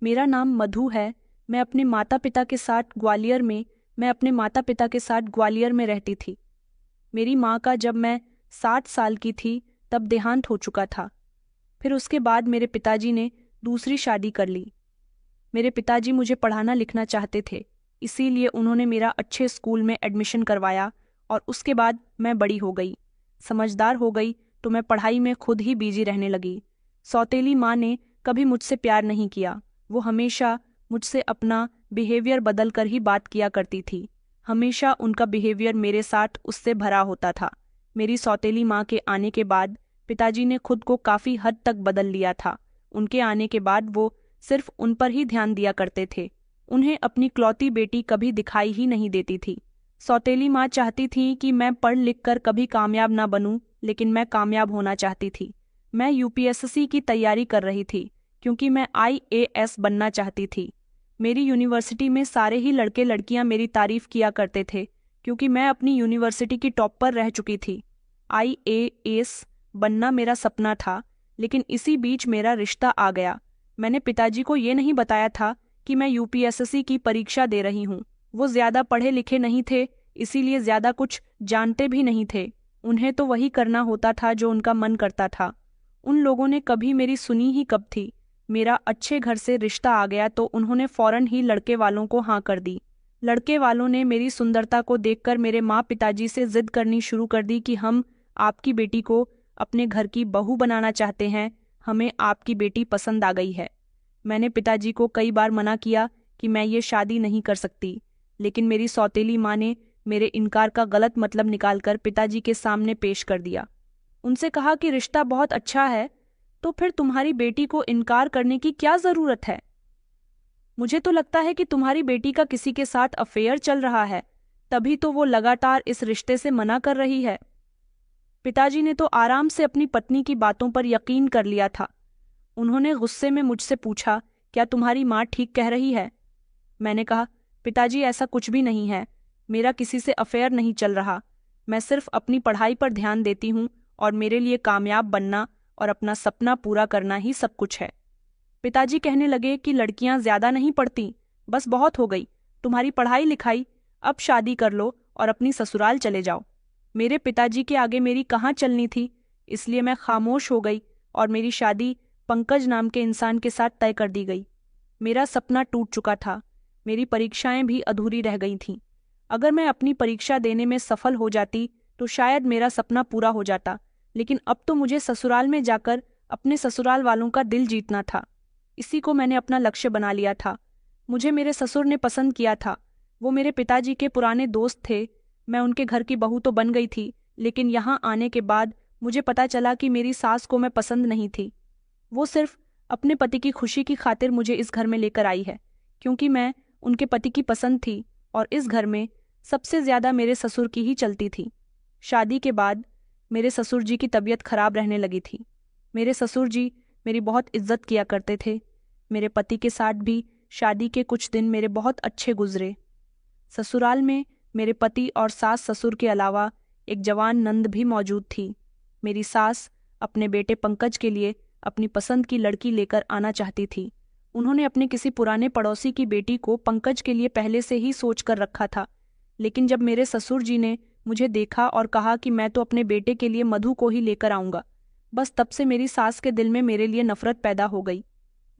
मेरा नाम मधु है। मैं अपने माता पिता के साथ ग्वालियर में रहती थी। मेरी माँ का जब मैं 60 साल की थी तब देहांत हो चुका था। फिर उसके बाद मेरे पिताजी ने दूसरी शादी कर ली। मेरे पिताजी मुझे पढ़ाना लिखना चाहते थे, इसीलिए उन्होंने मेरा अच्छे स्कूल में एडमिशन करवाया और उसके बाद मैं बड़ी हो गई, समझदार हो गई, तो मैं पढ़ाई में खुद ही बिजी रहने लगी। सौतेली माँ ने कभी मुझसे प्यार नहीं किया। वो हमेशा मुझसे अपना बिहेवियर बदल कर ही बात किया करती थी। हमेशा उनका बिहेवियर मेरे साथ उससे भरा होता था। मेरी सौतेली माँ के आने के बाद पिताजी ने खुद को काफ़ी हद तक बदल लिया था। उनके आने के बाद वो सिर्फ उन पर ही ध्यान दिया करते थे। उन्हें अपनी इकलौती बेटी कभी दिखाई ही नहीं देती थी। सौतेली माँ चाहती थी कि मैं पढ़ लिख कर कभी कामयाब ना बनूं, लेकिन मैं कामयाब होना चाहती थी। मैं यूपीएससी की तैयारी कर रही थी क्योंकि मैं आईएएस बनना चाहती थी। मेरी यूनिवर्सिटी में सारे ही लड़के लड़कियां मेरी तारीफ किया करते थे क्योंकि मैं अपनी यूनिवर्सिटी की टॉपर रह चुकी थी। आईएएस बनना मेरा सपना था, लेकिन इसी बीच मेरा रिश्ता आ गया। मैंने पिताजी को ये नहीं बताया था कि मैं यूपीएससी की परीक्षा दे रही हूँ। वो ज़्यादा पढ़े लिखे नहीं थे, इसीलिए ज़्यादा कुछ जानते भी नहीं थे। उन्हें तो वही करना होता था जो उनका मन करता था। उन लोगों ने कभी मेरी सुनी ही कब थी। मेरा अच्छे घर से रिश्ता आ गया तो उन्होंने फौरन ही लड़के वालों को हाँ कर दी। लड़के वालों ने मेरी सुंदरता को देखकर मेरे माँ पिताजी से जिद करनी शुरू कर दी कि हम आपकी बेटी को अपने घर की बहू बनाना चाहते हैं, हमें आपकी बेटी पसंद आ गई है। मैंने पिताजी को कई बार मना किया कि मैं ये शादी नहीं कर सकती, लेकिन मेरी सौतेली माँ ने मेरे इनकार का गलत मतलब निकालकर पिताजी के सामने पेश कर दिया। उनसे कहा कि रिश्ता बहुत अच्छा है, तो फिर तुम्हारी बेटी को इनकार करने की क्या जरूरत है? मुझे तो लगता है कि तुम्हारी बेटी का किसी के साथ अफेयर चल रहा है, तभी तो वो लगातार इस रिश्ते से मना कर रही है। पिताजी ने तो आराम से अपनी पत्नी की बातों पर यकीन कर लिया था। उन्होंने गुस्से में मुझसे पूछा, क्या तुम्हारी माँ ठीक कह रही है? मैंने कहा, पिताजी ऐसा कुछ भी नहीं है, मेरा किसी से अफेयर नहीं चल रहा। मैं सिर्फ अपनी पढ़ाई पर ध्यान देती हूँ और मेरे लिए कामयाब बनना और अपना सपना पूरा करना ही सब कुछ है। पिताजी कहने लगे कि लड़कियां ज्यादा नहीं पढ़ती, बस बहुत हो गई तुम्हारी पढ़ाई लिखाई, अब शादी कर लो और अपनी ससुराल चले जाओ। मेरे पिताजी के आगे मेरी कहाँ चलनी थी, इसलिए मैं खामोश हो गई और मेरी शादी पंकज नाम के इंसान के साथ तय कर दी गई। मेरा सपना टूट चुका था, मेरी परीक्षाएं भी अधूरी रह गई थीं। अगर मैं अपनी परीक्षा देने में सफल हो जाती तो शायद मेरा सपना पूरा हो जाता, लेकिन अब तो मुझे ससुराल में जाकर अपने ससुराल वालों का दिल जीतना था। इसी को मैंने अपना लक्ष्य बना लिया था। मुझे मेरे ससुर ने पसंद किया था। वो मेरे पिताजी के पुराने दोस्त थे। मैं उनके घर की बहू तो बन गई थी, लेकिन यहाँ आने के बाद मुझे पता चला कि मेरी सास को मैं पसंद नहीं थी। वो सिर्फ अपने पति की खुशी की खातिर मुझे इस घर में लेकर आई है, क्योंकि मैं उनके पति की पसंद थी और इस घर में सबसे ज्यादा मेरे ससुर की ही चलती थी। शादी के बाद मेरे ससुर जी की तबीयत खराब रहने लगी थी। मेरे ससुर जी मेरी बहुत इज्जत किया करते थे। मेरे पति के साथ भी शादी के कुछ दिन मेरे बहुत अच्छे गुजरे। ससुराल में मेरे पति और सास ससुर के अलावा एक जवान नंद भी मौजूद थी। मेरी सास अपने बेटे पंकज के लिए अपनी पसंद की लड़की लेकर आना चाहती थी। उन्होंने अपने किसी पुराने पड़ोसी की बेटी को पंकज के लिए पहले से ही सोच कर रखा था, लेकिन जब मेरे ससुर जी ने मुझे देखा और कहा कि मैं तो अपने बेटे के लिए मधु को ही लेकर आऊंगा, बस तब से मेरी सास के दिल में मेरे लिए नफरत पैदा हो गई।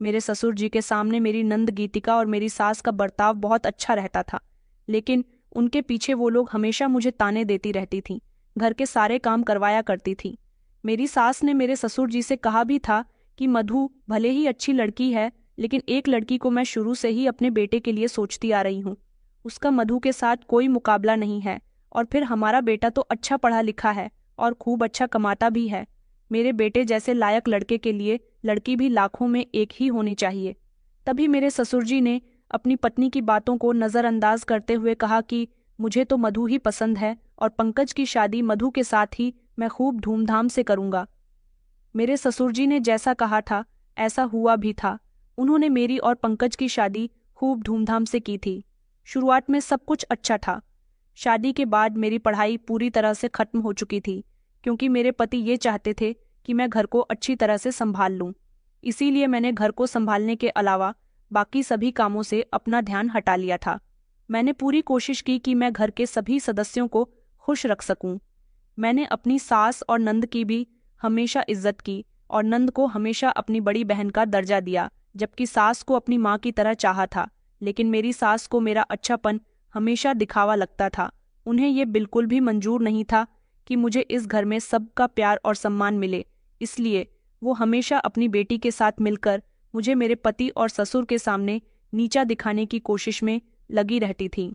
मेरे ससुर जी के सामने मेरी नंद गीतिका और मेरी सास का बर्ताव बहुत अच्छा रहता था, लेकिन उनके पीछे वो लोग हमेशा मुझे ताने देती रहती थीं, घर के सारे काम करवाया करती थी। मेरी सास ने मेरे ससुर जी से कहा भी था कि मधु भले ही अच्छी लड़की है, लेकिन एक लड़की को मैं शुरू से ही अपने बेटे के लिए सोचती आ रही हूँ। उसका मधु के साथ कोई मुकाबला नहीं है, और फिर हमारा बेटा तो अच्छा पढ़ा लिखा है और खूब अच्छा कमाता भी है। मेरे बेटे जैसे लायक लड़के के लिए लड़की भी लाखों में एक ही होनी चाहिए। तभी मेरे ससुर जी ने अपनी पत्नी की बातों को नज़रअंदाज करते हुए कहा कि मुझे तो मधु ही पसंद है और पंकज की शादी मधु के साथ ही मैं खूब धूमधाम से करूंगा। मेरे ससुर जी ने जैसा कहा था ऐसा हुआ भी था। उन्होंने मेरी और पंकज की शादी खूब धूमधाम से की थी। शुरुआत में सब कुछ अच्छा था। शादी के बाद मेरी पढ़ाई पूरी तरह से खत्म हो चुकी थी, क्योंकि मेरे पति ये चाहते थे कि मैं घर को अच्छी तरह से संभाल लूं। इसीलिए मैंने घर को संभालने के अलावा बाकी सभी कामों से अपना ध्यान हटा लिया था। मैंने पूरी कोशिश की कि मैं घर के सभी सदस्यों को खुश रख सकूं। मैंने अपनी सास और नंद की भी हमेशा इज्जत की और नंद को हमेशा अपनी बड़ी बहन का दर्जा दिया, जबकि सास को अपनी माँ की तरह चाहा था। लेकिन मेरी सास को मेरा अच्छापन हमेशा दिखावा लगता था। उन्हें ये बिल्कुल भी मंजूर नहीं था कि मुझे इस घर में सबका प्यार और सम्मान मिले, इसलिए वो हमेशा अपनी बेटी के साथ मिलकर मुझे मेरे पति और ससुर के सामने नीचा दिखाने की कोशिश में लगी रहती थी।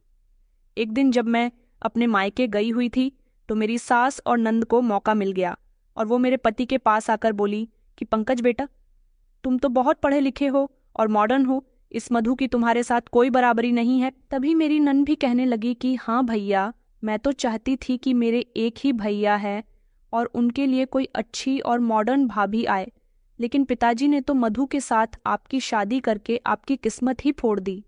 एक दिन जब मैं अपने मायके गई हुई थी तो मेरी सास और नंद को मौका मिल गया और वो मेरे पति के पास आकर बोली कि पंकज बेटा, तुम तो बहुत पढ़े लिखे हो और मॉडर्न हो, इस मधु की तुम्हारे साथ कोई बराबरी नहीं है। तभी मेरी नंद भी कहने लगी कि हाँ भैया, मैं तो चाहती थी कि मेरे एक ही भैया है और उनके लिए कोई अच्छी और मॉडर्न भाभी आए, लेकिन पिताजी ने तो मधु के साथ आपकी शादी करके आपकी किस्मत ही फोड़ दी।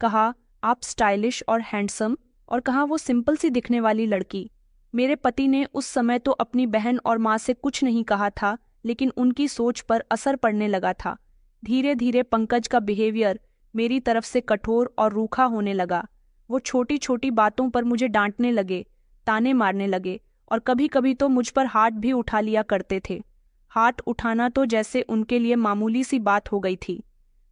कहा आप स्टाइलिश और हैंडसम, और कहा वो सिंपल सी दिखने वाली लड़की। मेरे पति ने उस समय तो अपनी बहन और माँ से कुछ नहीं कहा था, लेकिन उनकी सोच पर असर पड़ने लगा था। धीरे धीरे पंकज का बिहेवियर मेरी तरफ से कठोर और रूखा होने लगा। वो छोटी छोटी बातों पर मुझे डांटने लगे, ताने मारने लगे और कभी कभी तो मुझ पर हाथ भी उठा लिया करते थे। हाथ उठाना तो जैसे उनके लिए मामूली सी बात हो गई थी।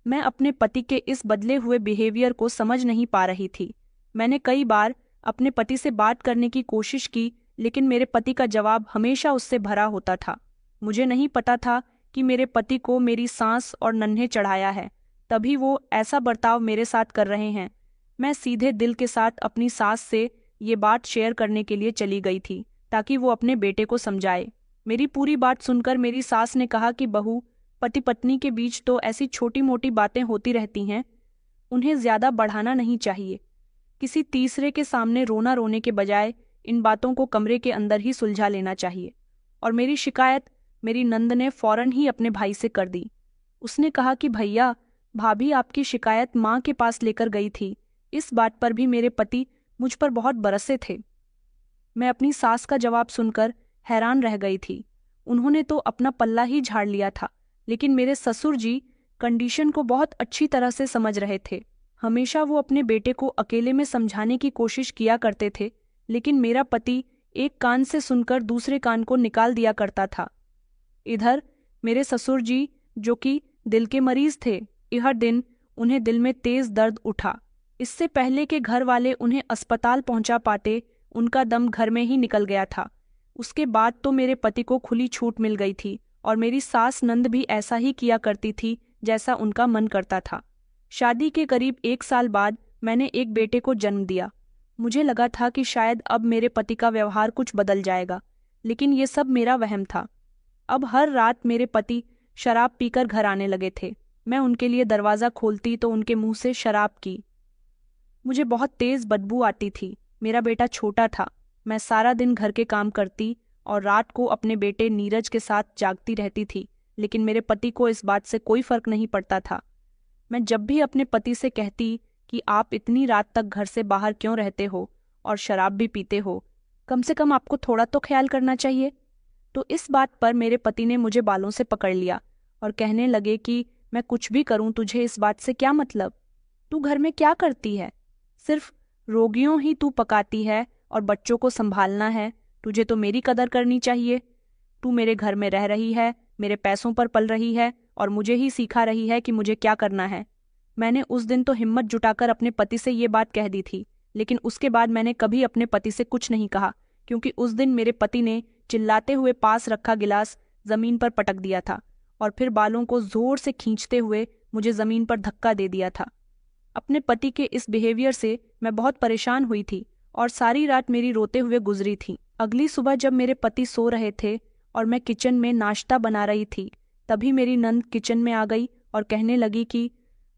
मैं अपने पति के इस बदले हुए बिहेवियर को समझ नहीं पा रही थी। मैंने कई बार अपने पति से बात करने की कोशिश की, लेकिन मेरे पति का जवाब हमेशा उससे भरा होता था। मुझे नहीं पता था कि मेरे पति को मेरी सांस और नन्हे चढ़ाया है, तभी वो ऐसा बर्ताव मेरे साथ कर रहे हैं। मैं सीधे दिल के साथ अपनी सास से ये बात शेयर करने के लिए चली गई थी ताकि वो अपने बेटे को समझाए। मेरी पूरी बात सुनकर मेरी सास ने कहा कि बहू, पति पत्नी के बीच तो ऐसी छोटी मोटी बातें होती रहती हैं, उन्हें ज्यादा बढ़ाना नहीं चाहिए। किसी तीसरे के सामने रोना रोने के बजाय इन बातों को कमरे के अंदर ही सुलझा लेना चाहिए। और मेरी शिकायत मेरी नंद ने फौरन ही अपने भाई से कर दी। उसने कहा कि भैया, भाभी आपकी शिकायत माँ के पास लेकर गई थी। इस बात पर भी मेरे पति मुझ पर बहुत बरसे थे। मैं अपनी सास का जवाब सुनकर हैरान रह गई थी। उन्होंने तो अपना पल्ला ही झाड़ लिया था, लेकिन मेरे ससुर जी कंडीशन को बहुत अच्छी तरह से समझ रहे थे। हमेशा वो अपने बेटे को अकेले में समझाने की कोशिश किया करते थे, लेकिन मेरा पति एक कान से सुनकर दूसरे कान को निकाल दिया करता था। इधर मेरे ससुर जी, जो कि दिल के मरीज थे, हर दिन उन्हें दिल में तेज दर्द उठा। इससे पहले कि घर वाले उन्हें अस्पताल पहुंचा पाते, उनका दम घर में ही निकल गया था। उसके बाद तो मेरे पति को खुली छूट मिल गई थी और मेरी सास नंद भी ऐसा ही किया करती थी जैसा उनका मन करता था। शादी के करीब 1 साल बाद मैंने एक बेटे को जन्म दिया। मुझे लगा था कि शायद अब मेरे पति का व्यवहार कुछ बदल जाएगा, लेकिन ये सब मेरा वहम था। अब हर रात मेरे पति शराब पीकर घर आने लगे थे। मैं उनके लिए दरवाज़ा खोलती तो उनके मुंह से शराब की मुझे बहुत तेज बदबू आती थी। मेरा बेटा छोटा था। मैं सारा दिन घर के काम करती और रात को अपने बेटे नीरज के साथ जागती रहती थी, लेकिन मेरे पति को इस बात से कोई फर्क नहीं पड़ता था। मैं जब भी अपने पति से कहती कि आप इतनी रात तक घर से बाहर क्यों रहते हो और शराब भी पीते हो, कम से कम आपको थोड़ा तो ख्याल करना चाहिए, तो इस बात पर मेरे पति ने मुझे बालों से पकड़ लिया और कहने लगे कि मैं कुछ भी करूं, तुझे इस बात से क्या मतलब? तू घर में क्या करती है? सिर्फ रोगियों ही तू पकाती है और बच्चों को संभालना है। तुझे तो मेरी कदर करनी चाहिए। तू मेरे घर में रह रही है, मेरे पैसों पर पल रही है और मुझे ही सिखा रही है कि मुझे क्या करना है। मैंने उस दिन तो हिम्मत जुटाकर अपने पति से ये बात कह दी थी, लेकिन उसके बाद मैंने कभी अपने पति से कुछ नहीं कहा, क्योंकि उस दिन मेरे पति ने चिल्लाते हुए पास रखा गिलास जमीन पर पटक दिया था और फिर बालों को जोर से खींचते हुए मुझे जमीन पर धक्का दे दिया था। अपने पति के इस बिहेवियर से मैं बहुत परेशान हुई थी और सारी रात मेरी रोते हुए गुजरी थी। अगली सुबह जब मेरे पति सो रहे थे और मैं किचन में नाश्ता बना रही थी, तभी मेरी नंद किचन में आ गई और कहने लगी कि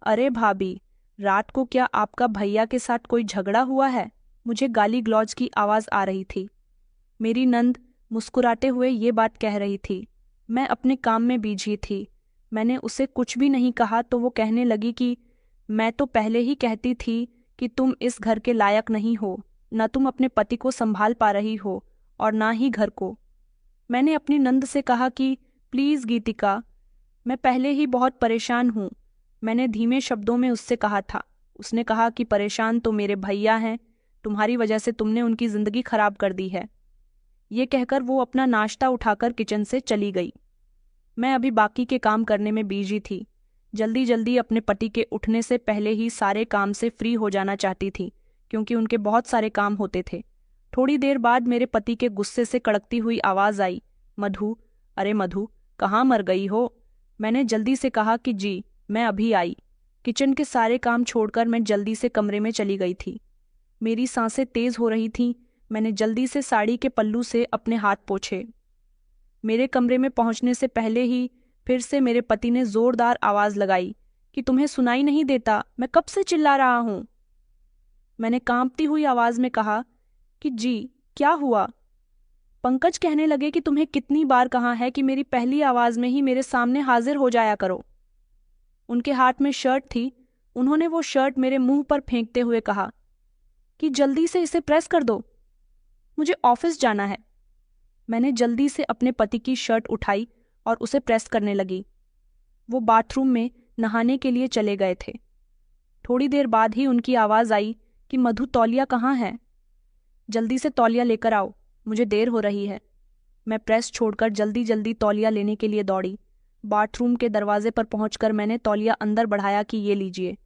अरे भाभी, रात को क्या आपका भैया के साथ कोई झगड़ा हुआ है? मुझे गाली गलौज की आवाज़ आ रही थी। मेरी नंद मुस्कुराते हुए ये बात कह रही थी। मैं अपने काम में बिजी थी। मैंने उसे कुछ भी नहीं कहा तो वो कहने लगी कि मैं तो पहले ही कहती थी कि तुम इस घर के लायक नहीं हो, न तुम अपने पति को संभाल पा रही हो और ना ही घर को। मैंने अपनी नंद से कहा कि प्लीज़ गीतिका, मैं पहले ही बहुत परेशान हूँ, मैंने धीमे शब्दों में उससे कहा था। उसने कहा कि परेशान तो मेरे भैया हैं, तुम्हारी वजह से तुमने उनकी जिंदगी खराब कर दी है। ये कहकर वो अपना नाश्ता उठाकर किचन से चली गई। मैं अभी बाकी के काम करने में बिजी थी। जल्दी जल्दी अपने पति के उठने से पहले ही सारे काम से फ्री हो जाना चाहती थी, क्योंकि उनके बहुत सारे काम होते थे। थोड़ी देर बाद मेरे पति के गुस्से से कड़कती हुई आवाज़ आई, मधु, अरे मधु, कहाँ मर गई हो? मैंने जल्दी से कहा कि जी, मैं अभी आई। किचन के सारे काम छोड़कर मैं जल्दी से कमरे में चली गई थी। मेरी सांसें तेज हो रही थीं। मैंने जल्दी से साड़ी के पल्लू से अपने हाथ पोंछे। मेरे कमरे में पहुंचने से पहले ही फिर से मेरे पति ने जोरदार आवाज लगाई कि तुम्हें सुनाई नहीं देता, मैं कब से चिल्ला रहा हूं। मैंने कांपती हुई आवाज में कहा कि जी, क्या हुआ? पंकज कहने लगे कि तुम्हें कितनी बार कहा है कि मेरी पहली आवाज में ही मेरे सामने हाजिर हो जाया करो। उनके हाथ में शर्ट थी। उन्होंने वो शर्ट मेरे मुंह पर फेंकते हुए कहा कि जल्दी से इसे प्रेस कर दो, मुझे ऑफिस जाना है। मैंने जल्दी से अपने पति की शर्ट उठाई और उसे प्रेस करने लगी। वो बाथरूम में नहाने के लिए चले गए थे। थोड़ी देर बाद ही उनकी आवाज़ आई कि मधु, तौलिया कहाँ है? जल्दी से तौलिया लेकर आओ, मुझे देर हो रही है। मैं प्रेस छोड़कर जल्दी जल्दी तौलिया लेने के लिए दौड़ी। बाथरूम के दरवाजे पर पहुंचकर मैंने तौलिया अंदर बढ़ाया कि ये लीजिए।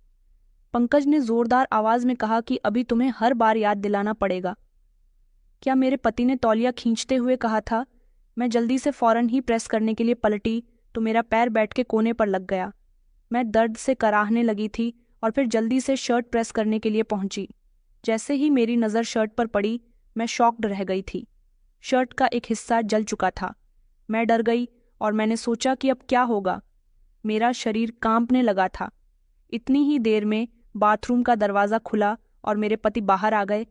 पंकज ने जोरदार आवाज़ में कहा कि अभी तुम्हें हर बार याद दिलाना पड़ेगा। क्या मेरे पति ने तौलिया खींचते हुए कहा था? मैं जल्दी से फौरन ही प्रेस करने के लिए पलटी तो मेरा पैर बेड के कोने पर लग गया। मैं दर्द से कराहने लगी थी और फिर जल्दी से शर्ट प्रेस करने के लिए पहुंची। जैसे ही मेरी नज़र शर्ट पर पड़ी, मैं शॉक्ड रह गई थी। शर्ट का एक हिस्सा जल चुका था। मैं डर गई और मैंने सोचा कि अब क्या होगा। मेरा शरीर कांपने लगा था। इतनी ही देर में बाथरूम का दरवाज़ा खुला और मेरे पति बाहर आ गए।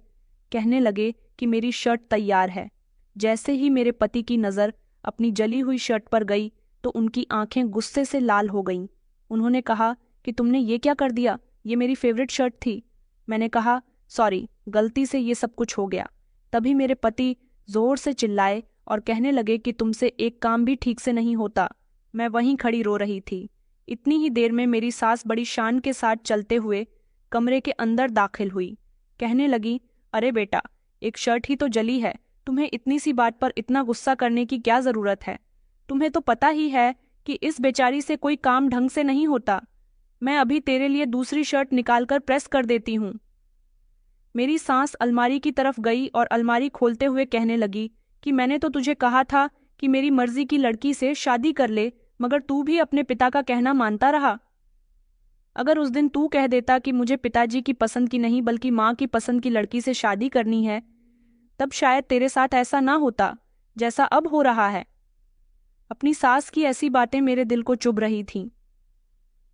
कहने लगे कि मेरी शर्ट तैयार है। जैसे ही मेरे पति की नज़र अपनी जली हुई शर्ट पर गई तो उनकी आंखें गुस्से से लाल हो गईं। उन्होंने कहा कि तुमने ये क्या कर दिया? ये मेरी फेवरेट शर्ट थी। मैंने कहा, सॉरी, गलती से ये सब कुछ हो गया। तभी मेरे पति जोर से चिल्लाए और कहने लगे कि तुमसे एक काम भी ठीक से नहीं होता। मैं वहीं खड़ी रो रही थी। इतनी ही देर में मेरी सास बड़ी शान के साथ चलते हुए कमरे के अंदर दाखिल हुई। कहने लगी, अरे बेटा, एक शर्ट ही तो जली है, तुम्हें इतनी सी बात पर इतना गुस्सा करने की क्या ज़रूरत है? तुम्हें तो पता ही है कि इस बेचारी से कोई काम ढंग से नहीं होता। मैं अभी तेरे लिए दूसरी शर्ट निकालकर प्रेस कर देती हूँ। मेरी सांस अलमारी की तरफ गई और अलमारी खोलते हुए कहने लगी कि मैंने तो तुझे कहा था कि मेरी मर्जी की लड़की से शादी कर ले, मगर तू भी अपने पिता का कहना मानता रहा। अगर उस दिन तू कह देता कि मुझे पिताजी की पसंद की नहीं बल्कि माँ की पसंद की लड़की से शादी करनी है, तब शायद तेरे साथ ऐसा ना होता जैसा अब हो रहा है। अपनी सास की ऐसी बातें मेरे दिल को चुभ रही थीं।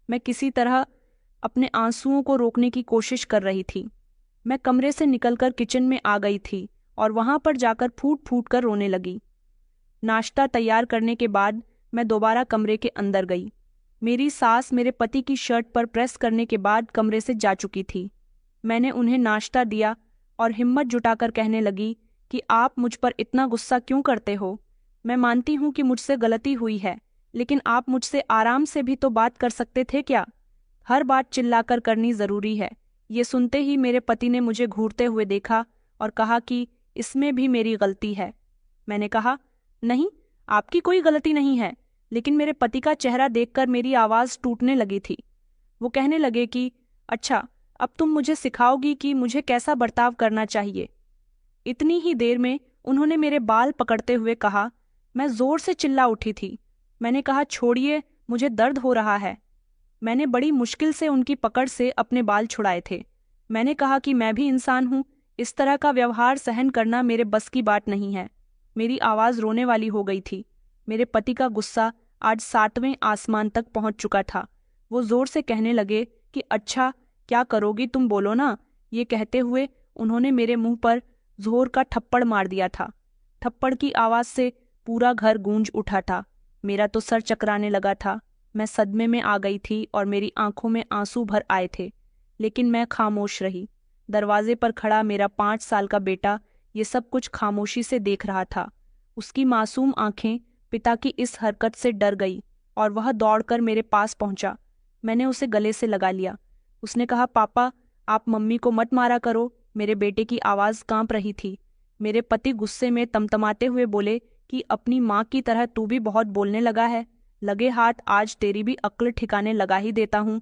मैं किसी तरह अपने आंसुओं को रोकने की कोशिश कर रही थी। मैं कमरे से निकलकर किचन में आ गई थी और वहां पर जाकर फूट फूट कर रोने लगी। नाश्ता तैयार करने के बाद मैं दोबारा कमरे के अंदर गई। मेरी सास मेरे पति की शर्ट पर प्रेस करने के बाद कमरे से जा चुकी थी। मैंने उन्हें नाश्ता दिया और हिम्मत जुटाकर कहने लगी कि आप मुझ पर इतना गुस्सा क्यों करते हो? मैं मानती हूँ कि मुझसे गलती हुई है, लेकिन आप मुझसे आराम से भी तो बात कर सकते थे क्या? हर बात चिल्लाकर करनी ज़रूरी है। ये सुनते ही मेरे पति ने मुझे घूरते हुए देखा और कहा कि इसमें भी मेरी गलती है। मैंने कहा, नहीं, आपकी कोई गलती नहीं है। लेकिन मेरे पति का चेहरा देखकर मेरी आवाज़ टूटने लगी थी। वो कहने लगे कि अच्छा, अब तुम मुझे सिखाओगी कि मुझे कैसा बर्ताव करना चाहिए। इतनी ही देर में उन्होंने मेरे बाल पकड़ते हुए कहा। मैं जोर से चिल्ला उठी थी। मैंने कहा, छोड़िए, मुझे दर्द हो रहा है। मैंने बड़ी मुश्किल से उनकी पकड़ से अपने बाल छुड़ाए थे। मैंने कहा कि मैं भी इंसान हूँ, इस तरह का व्यवहार सहन करना मेरे बस की बात नहीं है। मेरी आवाज़ रोने वाली हो गई थी। मेरे पति का गुस्सा आज 7वें आसमान तक पहुंच चुका था। वो जोर से कहने लगे कि अच्छा, क्या करोगी तुम, बोलो ना। ये कहते हुए उन्होंने मेरे मुंह पर जोर का थप्पड़ मार दिया था। थप्पड़ की आवाज़ से पूरा घर गूंज उठा था। मेरा तो सर चकराने लगा था। मैं सदमे में आ गई थी और मेरी आंखों में आंसू भर आए थे, लेकिन मैं खामोश रही। दरवाजे पर खड़ा मेरा 5 साल का बेटा ये सब कुछ खामोशी से देख रहा था। उसकी मासूम आंखें पिता की इस हरकत से डर गई और वह दौड़कर मेरे पास पहुंचा। मैंने उसे गले से लगा लिया। उसने कहा, पापा आप मम्मी को मत मारा करो। मेरे बेटे की आवाज़ कांप रही थी। मेरे पति गुस्से में तमतमाते हुए बोले कि अपनी माँ की तरह तू भी बहुत बोलने लगा है। लगे हाथ, आज तेरी भी अक्ल ठिकाने लगा ही देता हूँ।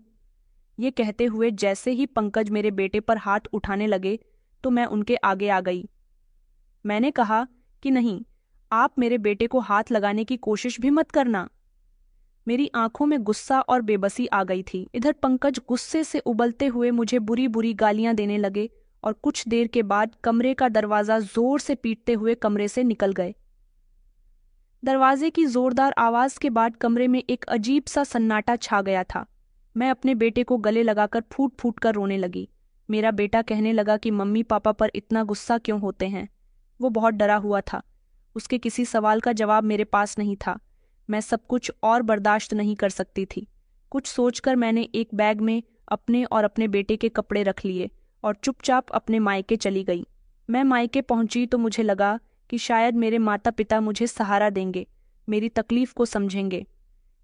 ये कहते हुए जैसे ही पंकज मेरे बेटे पर हाथ उठाने लगे तो मैं उनके आगे आ गई। मैंने कहा कि नहीं, आप मेरे बेटे को हाथ लगाने की कोशिश भी मत करना। मेरी आंखों में गुस्सा और बेबसी आ गई थी। इधर पंकज गुस्से से उबलते हुए मुझे बुरी बुरी गालियां देने लगे और कुछ देर के बाद कमरे का दरवाजा जोर से पीटते हुए कमरे से निकल गए। दरवाजे की जोरदार आवाज के बाद कमरे में एक अजीब सा सन्नाटा छा गया था। मैं अपने बेटे को गले लगाकर फूट फूट कर रोने लगी। मेरा बेटा कहने लगा कि मम्मी पापा पर इतना गुस्सा क्यों होते हैं। वो बहुत डरा हुआ था। उसके किसी सवाल का जवाब मेरे पास नहीं था। मैं सब कुछ और बर्दाश्त नहीं कर सकती थी। कुछ सोचकर मैंने एक बैग में अपने और अपने बेटे के कपड़े रख लिए और चुपचाप अपने मायके चली गई। मैं मायके पहुंची तो मुझे लगा कि शायद मेरे माता पिता मुझे सहारा देंगे, मेरी तकलीफ को समझेंगे।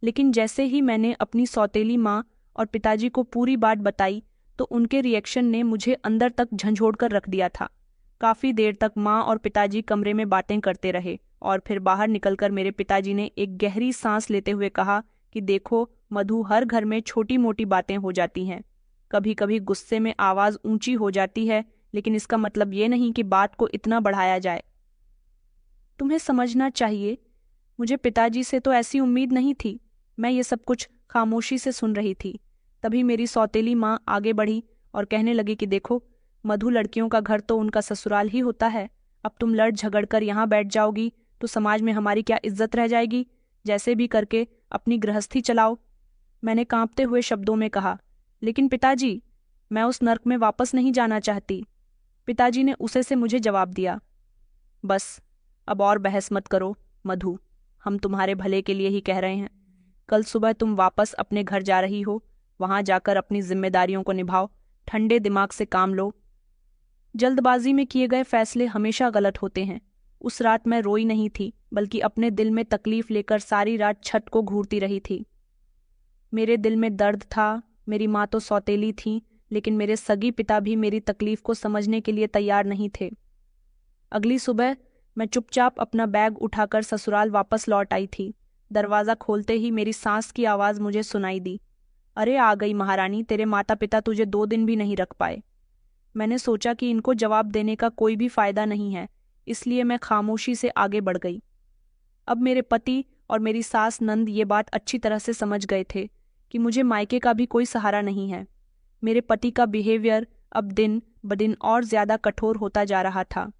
लेकिन जैसे ही मैंने अपनी सौतेली माँ और पिताजी को पूरी बात बताई तो उनके रिएक्शन ने मुझे अंदर तक झंझोड़ कर रख दिया था। काफ़ी देर तक माँ और पिताजी कमरे में बातें करते रहे और फिर बाहर निकलकर मेरे पिताजी ने एक गहरी सांस लेते हुए कहा कि देखो मधु, हर घर में छोटी मोटी बातें हो जाती हैं। कभी कभी गुस्से में आवाज़ ऊंची हो जाती है, लेकिन इसका मतलब ये नहीं कि बात को इतना बढ़ाया जाए। तुम्हें समझना चाहिए, मुझे पिताजी से तो ऐसी उम्मीद नहीं थी। मैं ये सब कुछ खामोशी से सुन रही थी। तभी मेरी सौतेली माँ आगे बढ़ी और कहने लगी कि देखो मधु, लड़कियों का घर तो उनका ससुराल ही होता है। अब तुम लड़ झगड़ कर यहाँ बैठ जाओगी तो समाज में हमारी क्या इज्जत रह जाएगी। जैसे भी करके अपनी गृहस्थी चलाओ। मैंने कांपते हुए शब्दों में कहा, लेकिन पिताजी, मैं उस नर्क में वापस नहीं जाना चाहती। पिताजी ने उसे से मुझे जवाब दिया, बस अब और बहस मत करो मधु, हम तुम्हारे भले के लिए ही कह रहे हैं। कल सुबह तुम वापस अपने घर जा रही हो, वहां जाकर अपनी जिम्मेदारियों को निभाओ, ठंडे दिमाग से काम लो। जल्दबाजी में किए गए फैसले हमेशा गलत होते हैं। उस रात मैं रोई नहीं थी, बल्कि अपने दिल में तकलीफ लेकर सारी रात छत को घूरती रही थी। मेरे दिल में दर्द था। मेरी माँ तो सौतेली थी, लेकिन मेरे सगी पिता भी मेरी तकलीफ को समझने के लिए तैयार नहीं थे। अगली सुबह मैं चुपचाप अपना बैग उठाकर ससुराल वापस लौट आई थी। दरवाज़ा खोलते ही मेरी सास की आवाज़ मुझे सुनाई दी, अरे आ गई महारानी, तेरे माता पिता तुझे 2 दिन भी नहीं रख पाए। मैंने सोचा कि इनको जवाब देने का कोई भी फायदा नहीं है, इसलिए मैं खामोशी से आगे बढ़ गई। अब मेरे पति और मेरी सास नंद ये बात अच्छी तरह से समझ गए थे कि मुझे मायके का भी कोई सहारा नहीं है। मेरे पति का बिहेवियर अब दिन ब दिन और ज़्यादा कठोर होता जा रहा था।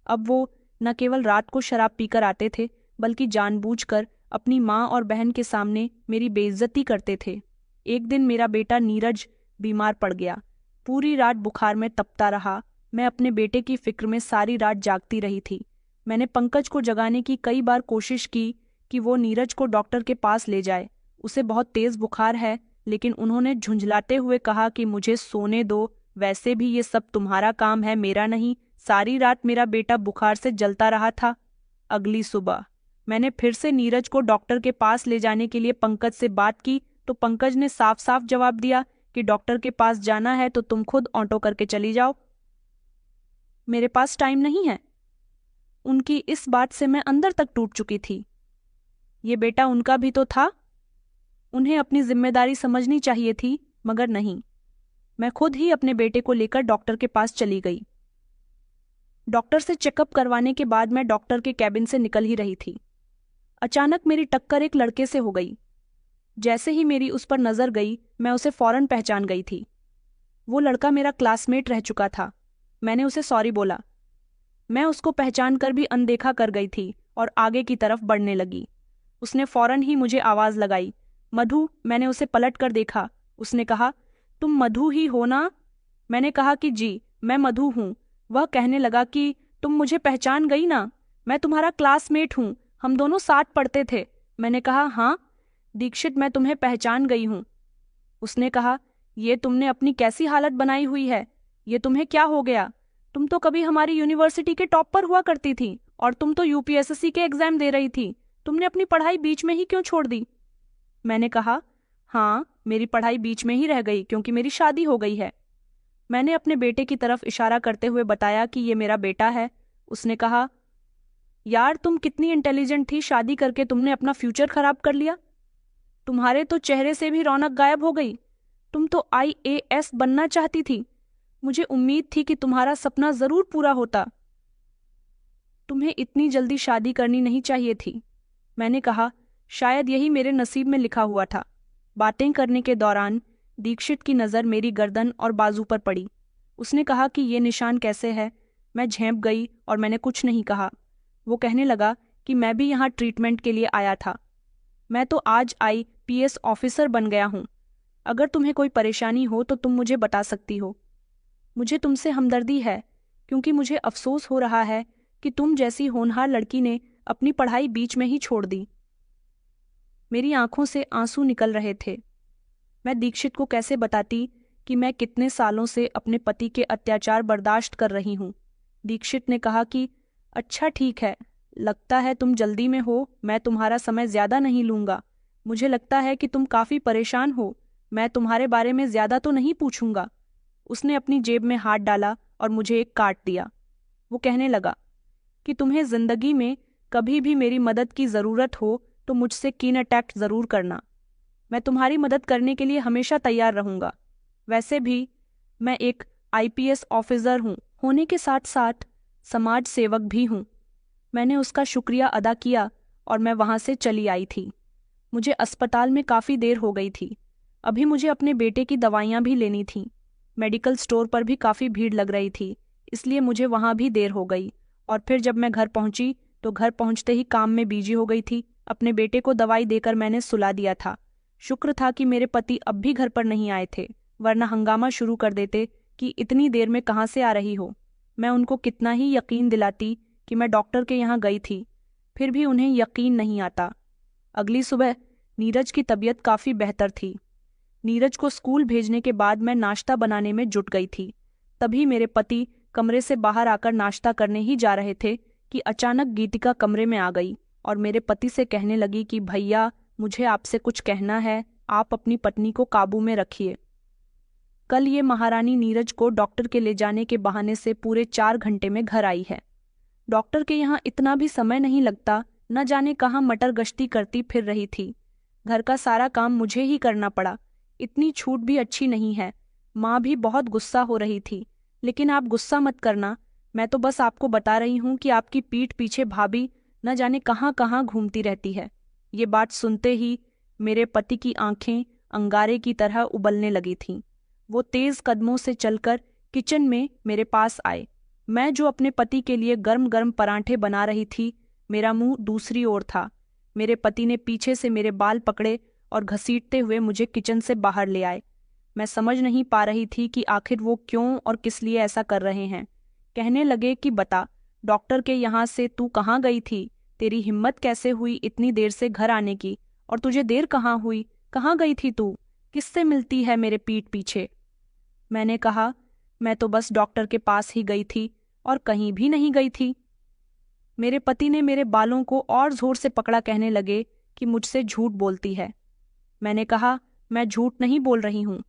अब वो न केवल रात को शराब पीकर आते थे, बल्कि जानबूझकर अपनी माँ और बहन के सामने मेरी बेइज्जती करते थे। एक दिन मेरा बेटा नीरज बीमार पड़ गया। पूरी रात बुखार में तपता रहा। मैं अपने बेटे की फिक्र में सारी रात जागती रही थी। मैंने पंकज को जगाने की कई बार कोशिश की कि वो नीरज को डॉक्टर के पास ले जाए, उसे बहुत तेज बुखार है, लेकिन उन्होंने झुंझलाते हुए कहा कि मुझे सोने दो, वैसे भी ये सब तुम्हारा काम है, मेरा नहीं। सारी रात मेरा बेटा बुखार से जलता रहा था। अगली सुबह मैंने फिर से नीरज को डॉक्टर के पास ले जाने के लिए पंकज से बात की तो पंकज ने साफ साफ जवाब दिया कि डॉक्टर के पास जाना है तो तुम खुद ऑटो करके चली जाओ, मेरे पास टाइम नहीं है। उनकी इस बात से मैं अंदर तक टूट चुकी थी। ये बेटा उनका भी तो था, उन्हें अपनी जिम्मेदारी समझनी चाहिए थी, मगर नहीं। मैं खुद ही अपने बेटे को लेकर डॉक्टर के पास चली गई। डॉक्टर से चेकअप करवाने के बाद मैं डॉक्टर के कैबिन से निकल ही रही थी। अचानक मेरी टक्कर एक लड़के से हो गई। जैसे ही मेरी उस पर नजर गई, मैं उसे फौरन पहचान गई थी। वो लड़का मेरा क्लासमेट रह चुका था। मैंने उसे सॉरी बोला। मैं उसको पहचान कर भी अनदेखा कर गई थी और आगे की तरफ बढ़ने लगी। उसने फौरन ही मुझे आवाज लगाई, मधु। मैंने उसे पलट कर देखा। उसने कहा, तुम मधु ही हो ना? मैंने कहा कि जी, मैं मधु हूँ। वह कहने लगा कि तुम मुझे पहचान गई ना, मैं तुम्हारा क्लासमेट हूँ, हम दोनों साथ पढ़ते थे। मैंने कहा, हाँ दीक्षित, मैं तुम्हें पहचान गई हूँ। उसने कहा, ये तुमने अपनी कैसी हालत बनाई हुई है, ये तुम्हें क्या हो गया? तुम तो कभी हमारी यूनिवर्सिटी के टॉप पर हुआ करती थी और तुम तो यूपीएससी के एग्जाम दे रही थी, तुमने अपनी पढ़ाई बीच में ही क्यों छोड़ दी? मैंने कहा, हाँ, मेरी पढ़ाई बीच में ही रह गई क्योंकि मेरी शादी हो गई है। मैंने अपने बेटे की तरफ इशारा करते हुए बताया कि ये मेरा बेटा है। उसने कहा, यार तुम कितनी इंटेलिजेंट थी, शादी करके तुमने अपना फ्यूचर खराब कर लिया। तुम्हारे तो चेहरे से भी रौनक गायब हो गई। तुम तो IAS बनना चाहती थी। मुझे उम्मीद थी कि तुम्हारा सपना जरूर पूरा होता। तुम्हें इतनी जल्दी शादी करनी नहीं चाहिए थी। मैंने कहा, शायद यही मेरे नसीब में लिखा हुआ था। बातें करने के दौरान दीक्षित की नज़र मेरी गर्दन और बाजू पर पड़ी। उसने कहा कि ये निशान कैसे है। मैं झेंप गई और मैंने कुछ नहीं कहा। वो कहने लगा कि मैं भी यहाँ ट्रीटमेंट के लिए आया था। मैं तो आज IPS ऑफिसर बन गया हूँ। अगर तुम्हें कोई परेशानी हो तो तुम मुझे बता सकती हो। मुझे तुमसे हमदर्दी है क्योंकि मुझे अफसोस हो रहा है कि तुम जैसी होनहार लड़की ने अपनी पढ़ाई बीच में ही छोड़ दी। मेरी आंखों से आंसू निकल रहे थे। मैं दीक्षित को कैसे बताती कि मैं कितने सालों से अपने पति के अत्याचार बर्दाश्त कर रही हूँ। दीक्षित ने कहा कि अच्छा ठीक है, लगता है तुम जल्दी में हो, मैं तुम्हारा समय ज्यादा नहीं लूंगा। मुझे लगता है कि तुम काफी परेशान हो, मैं तुम्हारे बारे में ज्यादा तो नहीं पूछूंगा। उसने अपनी जेब में हाथ डाला और मुझे एक कार्ड दिया। वो कहने लगा कि तुम्हें जिंदगी में कभी भी मेरी मदद की जरूरत हो तो मुझसे कांटेक्ट जरूर करना। मैं तुम्हारी मदद करने के लिए हमेशा तैयार रहूंगा। वैसे भी मैं एक IPS ऑफिसर हूँ, होने के साथ साथ समाज सेवक भी हूँ। मैंने उसका शुक्रिया अदा किया और मैं वहां से चली आई थी। मुझे अस्पताल में काफ़ी देर हो गई थी। अभी मुझे अपने बेटे की दवाइयाँ भी लेनी थीं। मेडिकल स्टोर पर भी काफ़ी भीड़ लग रही थी, इसलिए मुझे वहाँ भी देर हो गई। और फिर जब मैं घर पहुंची तो घर पहुंचते ही काम में बिजी हो गई थी। अपने बेटे को दवाई देकर मैंने सुला दिया था। शुक्र था कि मेरे पति अब भी घर पर नहीं आए थे, वरना हंगामा शुरू कर देते कि इतनी देर में कहाँ से आ रही हो। मैं उनको कितना ही यकीन दिलाती कि मैं डॉक्टर के यहाँ गई थी, फिर भी उन्हें यकीन नहीं आता। अगली सुबह नीरज की तबीयत काफ़ी बेहतर थी। नीरज को स्कूल भेजने के बाद मैं नाश्ता बनाने में जुट गई थी। तभी मेरे पति कमरे से बाहर आकर नाश्ता करने ही जा रहे थे कि अचानक गीतिका कमरे में आ गई और मेरे पति से कहने लगी कि भैया, मुझे आपसे कुछ कहना है, आप अपनी पत्नी को काबू में रखिए। कल ये महारानी नीरज को डॉक्टर के ले जाने के बहाने से पूरे 4 घंटे में घर आई है। डॉक्टर के यहाँ इतना भी समय नहीं लगता, न जाने कहाँ मटर गश्ती करती फिर रही थी। घर का सारा काम मुझे ही करना पड़ा। इतनी छूट भी अच्छी नहीं है। माँ भी बहुत गुस्सा हो रही थी, लेकिन आप गुस्सा मत करना, मैं तो बस आपको बता रही हूँ कि आपकी पीठ पीछे भाभी न जाने कहाँ कहाँ घूमती रहती है। ये बात सुनते ही मेरे पति की आंखें अंगारे की तरह उबलने लगी थीं। वो तेज कदमों से चलकर किचन में मेरे पास आए। मैं जो अपने पति के लिए गर्म गर्म परांठे बना रही थी, मेरा मुंह दूसरी ओर था। मेरे पति ने पीछे से मेरे बाल पकड़े और घसीटते हुए मुझे किचन से बाहर ले आए। मैं समझ नहीं पा रही थी कि आखिर वो क्यों और किस लिए ऐसा कर रहे हैं। कहने लगे कि बता, डॉक्टर के यहाँ से तू कहाँ गई थी? तेरी हिम्मत कैसे हुई इतनी देर से घर आने की? और तुझे देर कहाँ हुई? कहाँ गई थी तू? किससे मिलती है मेरे पीठ पीछे? मैंने कहा, मैं तो बस डॉक्टर के पास ही गई थी और कहीं भी नहीं गई थी। मेरे पति ने मेरे बालों को और जोर से पकड़ा, कहने लगे कि मुझसे झूठ बोलती है। मैंने कहा, मैं झूठ नहीं बोल रही हूँ।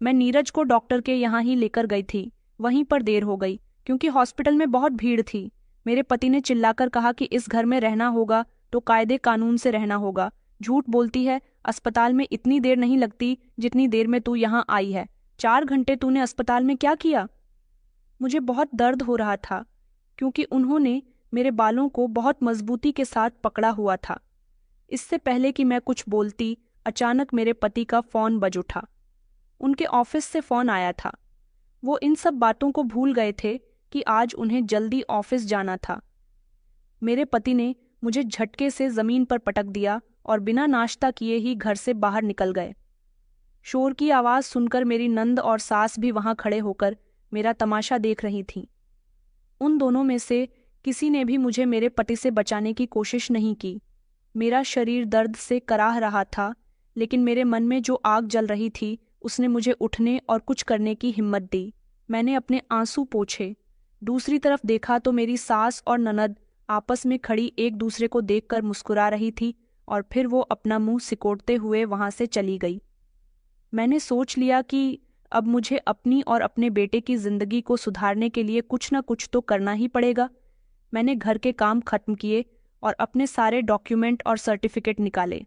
मैं नीरज को डॉक्टर के यहाँ ही लेकर गई थी, वहीं पर देर हो गई क्योंकि हॉस्पिटल में बहुत भीड़ थी। मेरे पति ने चिल्लाकर कहा कि इस घर में रहना होगा तो कायदे कानून से रहना होगा। झूठ बोलती है, अस्पताल में इतनी देर नहीं लगती जितनी देर में तू यहाँ आई है। 4 घंटे तूने अस्पताल में क्या किया? मुझे बहुत दर्द हो रहा था क्योंकि उन्होंने मेरे बालों को बहुत मजबूती के साथ पकड़ा हुआ था। इससे पहले कि मैं कुछ बोलती, अचानक मेरे पति का फोन बज उठा। उनके ऑफिस से फोन आया था। वो इन सब बातों को भूल गए थे कि आज उन्हें जल्दी ऑफिस जाना था। मेरे पति ने मुझे झटके से जमीन पर पटक दिया और बिना नाश्ता किए ही घर से बाहर निकल गए। शोर की आवाज़ सुनकर मेरी नंद और सास भी वहां खड़े होकर मेरा तमाशा देख रही थीं। उन दोनों में से किसी ने भी मुझे मेरे पति से बचाने की कोशिश नहीं की। मेरा शरीर दर्द से कराह रहा था, लेकिन मेरे मन में जो आग जल रही थी उसने मुझे उठने और कुछ करने की हिम्मत दी। मैंने अपने आंसू पोंछे। दूसरी तरफ देखा तो मेरी सास और ननद आपस में खड़ी एक दूसरे को देखकर मुस्कुरा रही थी और फिर वो अपना मुंह सिकोड़ते हुए वहां से चली गई। मैंने सोच लिया कि अब मुझे अपनी और अपने बेटे की जिंदगी को सुधारने के लिए कुछ न कुछ तो करना ही पड़ेगा। मैंने घर के काम खत्म किए और अपने सारे डॉक्यूमेंट और सर्टिफिकेट निकाले।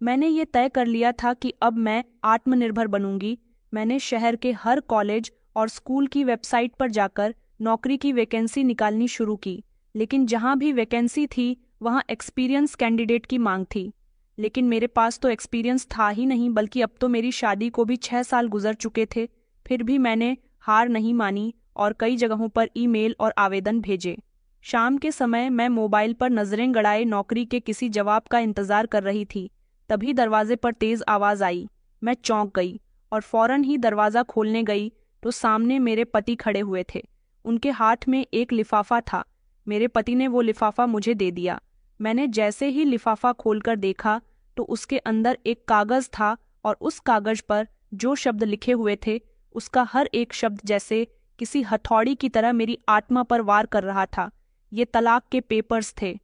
मैंने ये तय कर लिया था कि अब मैं आत्मनिर्भर बनूंगी। मैंने शहर के हर कॉलेज और स्कूल की वेबसाइट पर जाकर नौकरी की वैकेंसी निकालनी शुरू की, लेकिन जहां भी वैकेंसी थी वहां एक्सपीरियंस कैंडिडेट की मांग थी। लेकिन मेरे पास तो एक्सपीरियंस था ही नहीं, बल्कि अब तो मेरी शादी को भी 6 साल गुजर चुके थे। फिर भी मैंने हार नहीं मानी और कई जगहों पर ईमेल और आवेदन भेजे। शाम के समय मैं मोबाइल पर नजरें गड़ाए नौकरी के किसी जवाब का इंतजार कर रही थी। तभी दरवाजे पर तेज आवाज आई। मैं चौंक गई और फौरन ही दरवाजा खोलने गई तो सामने मेरे पति खड़े हुए थे। उनके हाथ में एक लिफाफा था। मेरे पति ने वो लिफाफा मुझे दे दिया। मैंने जैसे ही लिफाफा खोलकर देखा तो उसके अंदर एक कागज था और उस कागज पर जो शब्द लिखे हुए थे उसका हर एक शब्द जैसे किसी हथौड़ी की तरह मेरी आत्मा पर वार कर रहा था। ये तलाक के पेपर्स थे।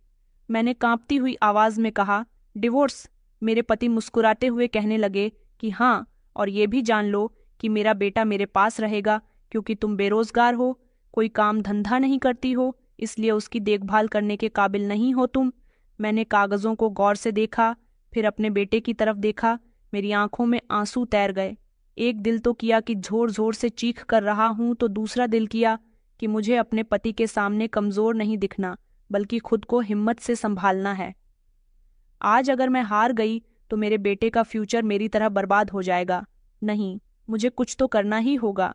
मैंने कांपती हुई आवाज में कहा, डिवोर्स। मेरे पति मुस्कुराते हुए कहने लगे कि हाँ, और ये भी जान लो कि मेरा बेटा मेरे पास रहेगा, क्योंकि तुम बेरोजगार हो, कोई काम धंधा नहीं करती हो, इसलिए उसकी देखभाल करने के काबिल नहीं हो तुम। मैंने कागजों को गौर से देखा, फिर अपने बेटे की तरफ देखा। मेरी आंखों में आंसू तैर गए। एक दिल तो किया कि जोर जोर से चीख कर रहा हूं, तो दूसरा दिल किया कि मुझे अपने पति के सामने कमजोर नहीं दिखना, बल्कि खुद को हिम्मत से संभालना है। आज अगर मैं हार गई तो मेरे बेटे का फ्यूचर मेरी तरह बर्बाद हो जाएगा। नहीं, मुझे कुछ तो करना ही होगा।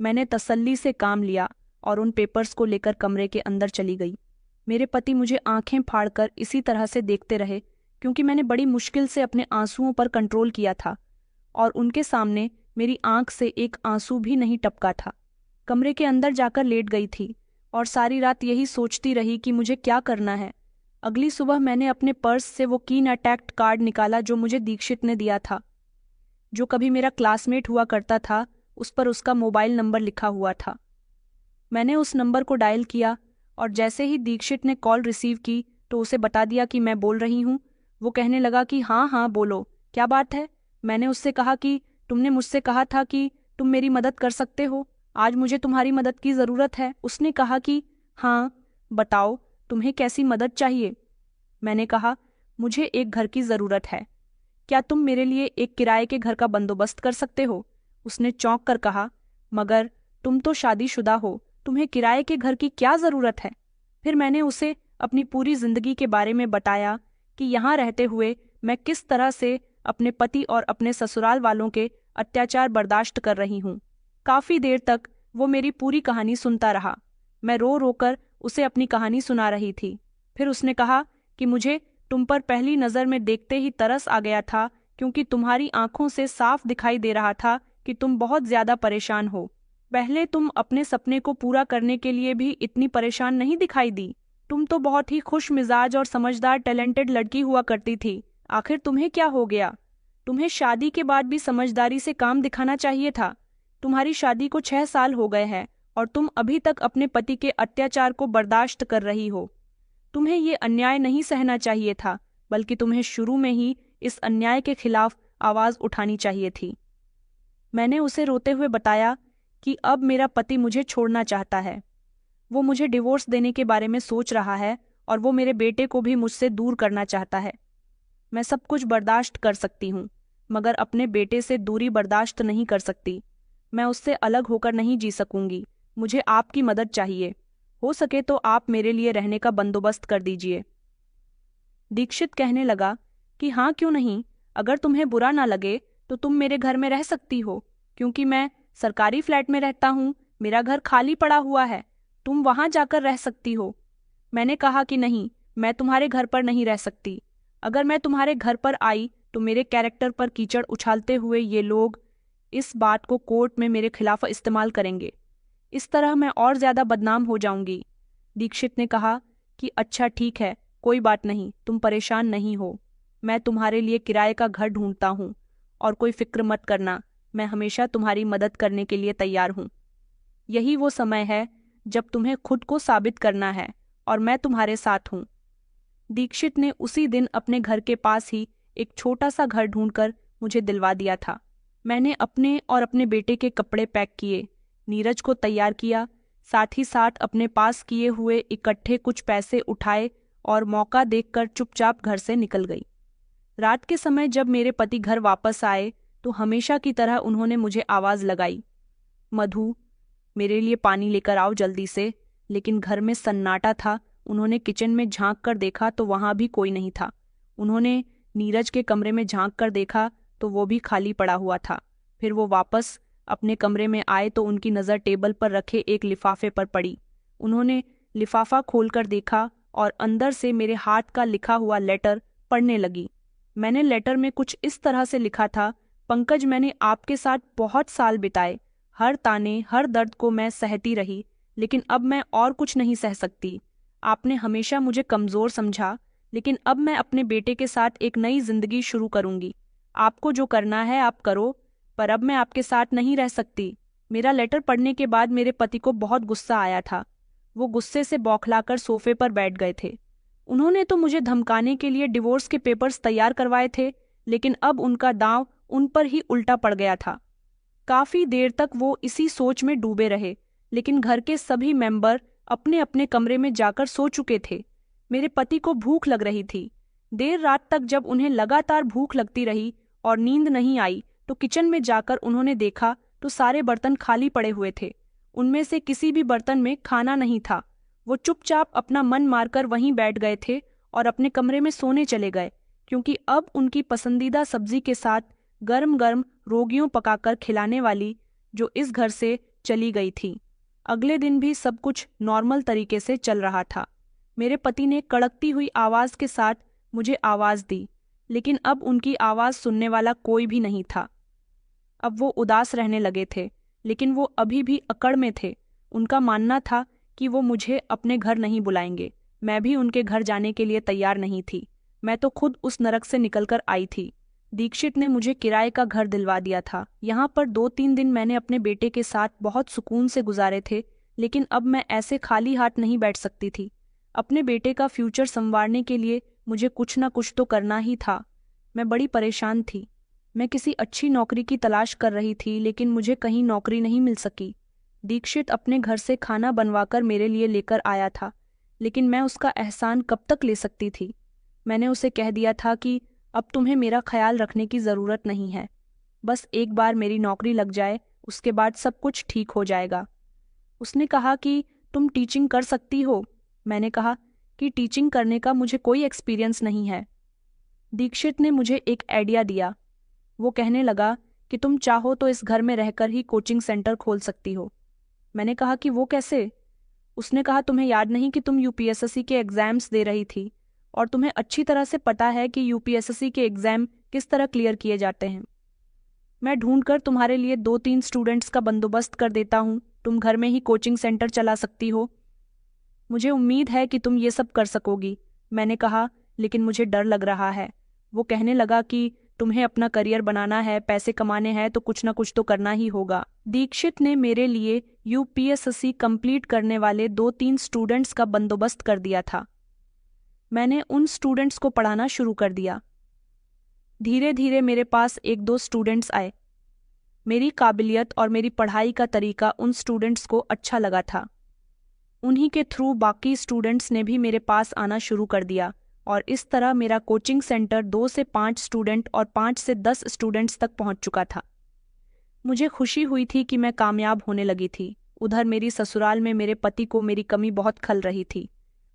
मैंने तसल्ली से काम लिया और उन पेपर्स को लेकर कमरे के अंदर चली गई। मेरे पति मुझे आंखें फाड़कर इसी तरह से देखते रहे, क्योंकि मैंने बड़ी मुश्किल से अपने आंसुओं पर कंट्रोल किया था और उनके सामने मेरी आंख से एक आंसू भी नहीं टपका था। कमरे के अंदर जाकर लेट गई थी और सारी रात यही सोचती रही कि मुझे क्या करना है। अगली सुबह मैंने अपने पर्स से वो कीन अटैक्ट कार्ड निकाला जो मुझे दीक्षित ने दिया था। जो कभी मेरा क्लासमेट हुआ करता था, उस पर उसका मोबाइल नंबर लिखा हुआ था। मैंने उस नंबर को डायल किया और जैसे ही दीक्षित ने कॉल रिसीव की तो उसे बता दिया कि मैं बोल रही हूँ। वो कहने लगा कि हाँ हाँ बोलो, क्या बात है। मैंने उससे कहा कि तुमने मुझसे कहा था कि तुम मेरी मदद कर सकते हो, आज मुझे तुम्हारी मदद की ज़रूरत है। उसने कहा कि हाँ, बताओ तुम्हें कैसी मदद चाहिए। मैंने कहा, मुझे एक घर की ज़रूरत है, क्या तुम मेरे लिए एक किराए के घर का बंदोबस्त कर सकते हो। उसने चौंक कर कहा, मगर तुम तो शादीशुदा हो, तुम्हें किराए के घर की क्या ज़रूरत है। फिर मैंने उसे अपनी पूरी जिंदगी के बारे में बताया कि यहाँ रहते हुए मैं किस तरह से अपने पति और अपने ससुराल वालों के अत्याचार बर्दाश्त कर रही हूँ। काफ़ी देर तक वो मेरी पूरी कहानी सुनता रहा। मैं रो रो कर उसे अपनी कहानी सुना रही थी। फिर उसने कहा कि मुझे तुम पर पहली नज़र में देखते ही तरस आ गया था, क्योंकि तुम्हारी आंखों से साफ दिखाई दे रहा था कि तुम बहुत ज़्यादा परेशान हो। पहले तुम अपने सपने को पूरा करने के लिए भी इतनी परेशान नहीं दिखाई दी। तुम तो बहुत ही खुश मिजाज और समझदार टैलेंटेड लड़की हुआ करती थी। आखिर तुम्हें क्या हो गया। तुम्हें शादी के बाद भी समझदारी से काम दिखाना चाहिए था। तुम्हारी शादी को 6 साल हो गए हैं और तुम अभी तक अपने पति के अत्याचार को बर्दाश्त कर रही हो। तुम्हें ये अन्याय नहीं सहना चाहिए था, बल्कि तुम्हें शुरू में ही इस अन्याय के खिलाफ आवाज उठानी चाहिए थी। मैंने उसे रोते हुए बताया कि अब मेरा पति मुझे छोड़ना चाहता है। वो मुझे डिवोर्स देने के बारे में सोच रहा है और वो मेरे बेटे को भी मुझसे दूर करना चाहता है। मैं सब कुछ बर्दाश्त कर सकती हूँ, मगर अपने बेटे से दूरी बर्दाश्त नहीं कर सकती। मैं उससे अलग होकर नहीं जी सकूंगी। मुझे आपकी मदद चाहिए। हो सके तो आप मेरे लिए रहने का बंदोबस्त कर दीजिए। दीक्षित कहने लगा कि हाँ, क्यों नहीं। अगर तुम्हें बुरा ना लगे तो तुम मेरे घर में रह सकती हो, क्योंकि मैं सरकारी फ्लैट में रहता हूँ। मेरा घर खाली पड़ा हुआ है, तुम वहां जाकर रह सकती हो। मैंने कहा कि नहीं, मैं तुम्हारे घर पर नहीं रह सकती। अगर मैं तुम्हारे घर पर आई तो मेरे कैरेक्टर पर कीचड़ उछालते हुए ये लोग इस बात को कोर्ट में मेरे खिलाफ इस्तेमाल करेंगे। इस तरह मैं और ज्यादा बदनाम हो जाऊंगी। दीक्षित ने कहा कि अच्छा ठीक है, कोई बात नहीं, तुम परेशान नहीं हो। मैं तुम्हारे लिए किराए का घर ढूंढता हूँ और कोई फिक्र मत करना, मैं हमेशा तुम्हारी मदद करने के लिए तैयार हूँ। यही वो समय है जब तुम्हें खुद को साबित करना है और मैं तुम्हारे साथ हूँ। दीक्षित ने उसी दिन अपने घर के पास ही एक छोटा सा घर ढूंढकर मुझे दिलवा दिया था। मैंने अपने और अपने बेटे के कपड़े पैक किए, नीरज को तैयार किया, साथ ही साथ अपने पास किए हुए इकट्ठे कुछ पैसे उठाए और मौका देखकर चुपचाप घर से निकल गई। रात के समय जब मेरे पति घर वापस आए तो हमेशा की तरह उन्होंने मुझे आवाज़ लगाई, मधु, मेरे लिए पानी लेकर आओ जल्दी से। लेकिन घर में सन्नाटा था। उन्होंने किचन में झांक कर देखा तो वहां भी कोई नहीं था। उन्होंने नीरज के कमरे में झांक कर देखा तो वो भी खाली पड़ा हुआ था। फिर वो वापस अपने कमरे में आए तो उनकी नज़र टेबल पर रखे एक लिफाफे पर पड़ी। उन्होंने लिफाफा खोलकर देखा और अंदर से मेरे हाथ का लिखा हुआ लेटर पढ़ने लगी। मैंने लेटर में कुछ इस तरह से लिखा था, पंकज, मैंने आपके साथ बहुत साल बिताए, हर ताने हर दर्द को मैं सहती रही, लेकिन अब मैं और कुछ नहीं सह सकती। आपने हमेशा मुझे कमज़ोर समझा, लेकिन अब मैं अपने बेटे के साथ एक नई जिंदगी शुरू करूंगी। आपको जो करना है आप करो, पर अब मैं आपके साथ नहीं रह सकती। मेरा लेटर पढ़ने के बाद मेरे पति को बहुत गुस्सा आया था। वो गुस्से से बौखलाकर सोफे पर बैठ गए थे। उन्होंने तो मुझे धमकाने के लिए डिवोर्स के पेपर्स तैयार करवाए थे, लेकिन अब उनका दांव उन पर ही उल्टा पड़ गया था। काफी देर तक वो इसी सोच में डूबे रहे, लेकिन घर के सभी मेंबर अपने अपने कमरे में जाकर सो चुके थे। मेरे पति को भूख लग रही थी। देर रात तक जब उन्हें लगातार भूख लगती रही और नींद नहीं आई तो किचन में जाकर उन्होंने देखा तो सारे बर्तन खाली पड़े हुए थे। उनमें से किसी भी बर्तन में खाना नहीं था। वो चुपचाप अपना मन मारकर वहीं बैठ गए थे और अपने कमरे में सोने चले गए, क्योंकि अब उनकी पसंदीदा सब्जी के साथ गर्म गर्म रोगियों पकाकर खिलाने वाली जो इस घर से चली गई थी। अगले दिन भी सब कुछ नॉर्मल तरीके से चल रहा था। मेरे पति ने कड़कती हुई आवाज़ के साथ मुझे आवाज़ दी, लेकिन अब उनकी आवाज़ सुनने वाला कोई भी नहीं था। अब वो उदास रहने लगे थे, लेकिन वो अभी भी अकड़ में थे। उनका मानना था कि वो मुझे अपने घर नहीं बुलाएंगे। मैं भी उनके घर जाने के लिए तैयार नहीं थी। मैं तो खुद उस नरक से निकलकर आई थी। दीक्षित ने मुझे किराए का घर दिलवा दिया था। यहाँ पर 2-3 दिन मैंने अपने बेटे के साथ बहुत सुकून से गुजारे थे, लेकिन अब मैं ऐसे खाली हाथ नहीं बैठ सकती थी। अपने बेटे का फ्यूचर संवारने के लिए मुझे कुछ ना कुछ तो करना ही था। मैं बड़ी परेशान थी। मैं किसी अच्छी नौकरी की तलाश कर रही थी, लेकिन मुझे कहीं नौकरी नहीं मिल सकी। दीक्षित अपने घर से खाना बनवाकर मेरे लिए लेकर आया था, लेकिन मैं उसका एहसान कब तक ले सकती थी। मैंने उसे कह दिया था कि अब तुम्हें मेरा ख्याल रखने की ज़रूरत नहीं है। बस एक बार मेरी नौकरी लग जाए, उसके बाद सब कुछ ठीक हो जाएगा। उसने कहा कि तुम टीचिंग कर सकती हो। मैंने कहा कि टीचिंग करने का मुझे कोई एक्सपीरियंस नहीं है। दीक्षित ने मुझे एक आइडिया दिया। वो कहने लगा कि तुम चाहो तो इस घर में रहकर ही कोचिंग सेंटर खोल सकती हो। मैंने कहा कि वो कैसे? उसने कहा, तुम्हें याद नहीं कि तुम यूपीएसएससी के एग्ज़ाम्स दे रही थी और तुम्हें अच्छी तरह से पता है कि यूपीएसएससी के एग्ज़ाम किस तरह क्लियर किए जाते हैं। मैं ढूंढकर तुम्हारे लिए 2-3 स्टूडेंट्स का बंदोबस्त कर देता हूँ। तुम घर में ही कोचिंग सेंटर चला सकती हो। मुझे उम्मीद है कि तुम ये सब कर सकोगी। मैंने कहा, लेकिन मुझे डर लग रहा है। वो कहने लगा कि तुम्हें अपना करियर बनाना है, पैसे कमाने हैं तो कुछ ना कुछ तो करना ही होगा। दीक्षित ने मेरे लिए यूपीएसएससी कंप्लीट करने वाले 2-3 स्टूडेंट्स का बंदोबस्त कर दिया था। मैंने उन स्टूडेंट्स को पढ़ाना शुरू कर दिया। धीरे धीरे मेरे पास 1-2 स्टूडेंट्स आए। मेरी काबिलियत और मेरी पढ़ाई का तरीका उन स्टूडेंट्स को अच्छा लगा था। उन्हीं के थ्रू बाकी स्टूडेंट्स ने भी मेरे पास आना शुरू कर दिया और इस तरह मेरा कोचिंग सेंटर 2 से 5 स्टूडेंट और 5 से 10 स्टूडेंट्स तक पहुंच चुका था। मुझे खुशी हुई थी कि मैं कामयाब होने लगी थी। उधर मेरी ससुराल में मेरे पति को मेरी कमी बहुत खल रही थी।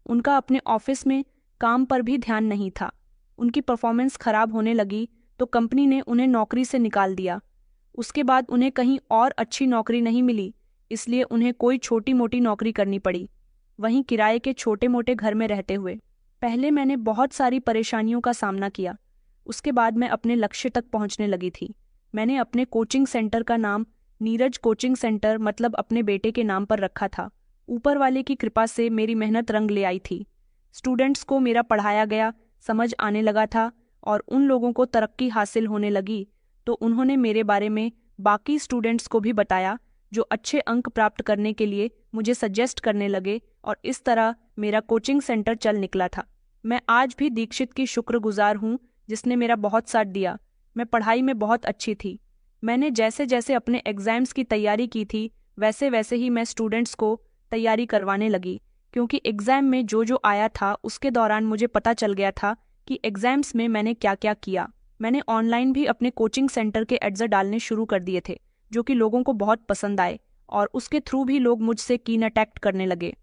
उनका अपने ऑफिस में काम पर भी ध्यान नहीं था। उनकी परफॉर्मेंस खराब होने लगी तो कंपनी ने उन्हें नौकरी से निकाल दिया। उसके बाद उन्हें कहीं और अच्छी नौकरी नहीं मिली, इसलिए उन्हें कोई छोटी मोटी नौकरी करनी पड़ी, वहीं किराए के छोटे मोटे घर में रहते हुए। पहले मैंने बहुत सारी परेशानियों का सामना किया। उसके बाद मैं अपने लक्ष्य तक पहुंचने लगी थी। मैंने अपने कोचिंग सेंटर का नाम नीरज कोचिंग सेंटर मतलब अपने बेटे के नाम पर रखा था। ऊपर वाले की कृपा से मेरी मेहनत रंग ले आई थी। स्टूडेंट्स को मेरा पढ़ाया गया समझ आने लगा था और उन लोगों को तरक्की हासिल होने लगी तो उन्होंने मेरे बारे में बाकी स्टूडेंट्स को भी बताया, जो अच्छे अंक प्राप्त करने के लिए मुझे सजेस्ट करने लगे और इस तरह मेरा कोचिंग सेंटर चल निकला था। मैं आज भी दीक्षित की शुक्रगुजार हूँ, जिसने मेरा बहुत साथ दिया। मैं पढ़ाई में बहुत अच्छी थी। मैंने जैसे जैसे अपने एग्जाम्स की तैयारी की थी, वैसे वैसे ही मैं स्टूडेंट्स को तैयारी करवाने लगी, क्योंकि एग्जाम में जो जो आया था उसके दौरान मुझे पता चल गया था कि एग्जाम्स में मैंने क्या क्या किया। मैंने ऑनलाइन भी अपने कोचिंग सेंटर के एड्स डालने शुरू कर दिए थे, जो कि लोगों को बहुत पसंद आए, और उसके थ्रू भी लोग मुझसे कीन अटैक्ट करने लगे।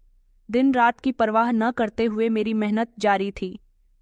दिन रात की परवाह न करते हुए मेरी मेहनत जारी थी।